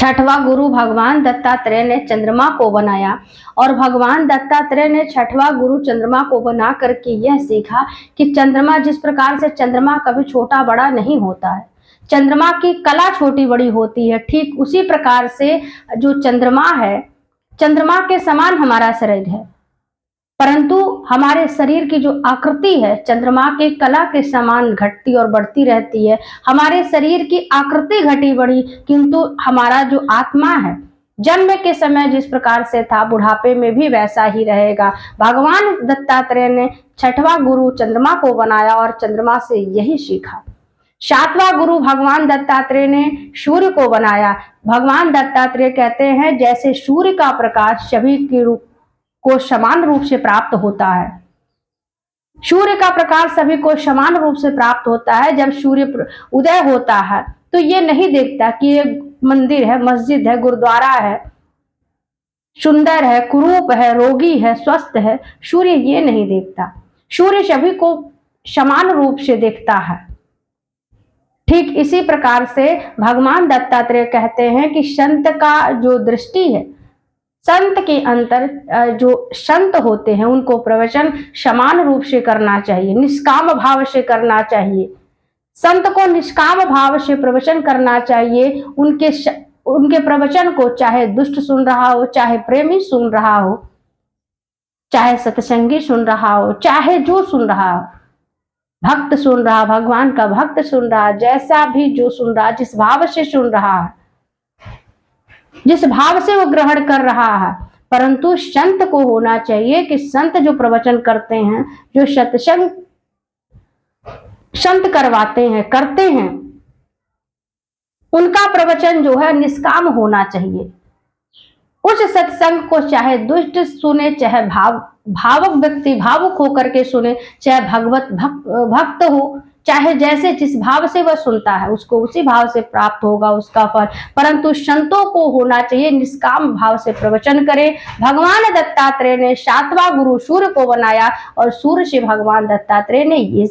छठवां गुरु भगवान दत्तात्रेय ने चंद्रमा को बनाया और भगवान दत्तात्रेय ने छठवां गुरु चंद्रमा को बना करके यह सीखा कि चंद्रमा जिस प्रकार से चंद्रमा कभी छोटा बड़ा नहीं होता है, चंद्रमा की कला छोटी बड़ी होती है, ठीक उसी प्रकार से जो चंद्रमा है, चंद्रमा के समान हमारा शरीर है, परंतु हमारे शरीर की जो आकृति है चंद्रमा के कला के समान घटती और बढ़ती रहती है। हमारे शरीर की आकृति घटी बढ़ी, किंतु हमारा जो आत्मा है जन्म के समय जिस प्रकार से था बुढ़ापे में भी वैसा ही रहेगा। भगवान दत्तात्रेय ने छठवां गुरु चंद्रमा को बनाया और चंद्रमा से यही सीखा। सातवां गुरु भगवान दत्तात्रेय ने सूर्य को बनाया। भगवान दत्तात्रेय कहते हैं जैसे सूर्य का प्रकाश सभी के रूप को समान रूप से प्राप्त होता है, सूर्य का प्रकाश सभी को समान रूप से प्राप्त होता है। जब सूर्य उदय होता है तो ये नहीं देखता कि ये मंदिर है, मस्जिद है, गुरुद्वारा है, सुंदर है, कुरूप है, रोगी है, स्वस्थ है, सूर्य ये नहीं देखता। सूर्य सभी को समान रूप से देखता है। ठीक इसी प्रकार से भगवान दत्तात्रेय कहते हैं कि संत का जो दृष्टि है, संत के अंतर जो संत होते हैं उनको प्रवचन समान रूप से करना चाहिए, निष्काम भाव से करना चाहिए। संत को निष्काम भाव से प्रवचन करना चाहिए। उनके प्रवचन को चाहे दुष्ट सुन रहा हो, चाहे प्रेमी सुन रहा हो, चाहे सत्संगी सुन रहा हो, चाहे जो सुन रहा हो, भक्त सुन रहा, भगवान का भक्त सुन रहा, जैसा भी जो सुन रहा, जिस भाव से सुन रहा है, जिस भाव से वो ग्रहण कर रहा है, परंतु संत को होना चाहिए कि संत जो प्रवचन करते हैं, जो सत्संग संत करवाते हैं, करते हैं, उनका प्रवचन जो है निष्काम होना चाहिए। उस सत्संग को चाहे दुष्ट सुने, चाहे भावुक व्यक्ति भावुक होकर के सुने, चाहे भक्त हो, चाहे जैसे जिस भाव से वह सुनता है उसको उसी भाव से प्राप्त होगा उसका फल, परंतु संतों को होना चाहिए निष्काम भाव से प्रवचन करें। भगवान दत्तात्रेय ने सातवां गुरु सूर्य को बनाया और सूर्य से भगवान दत्तात्रेय ने ये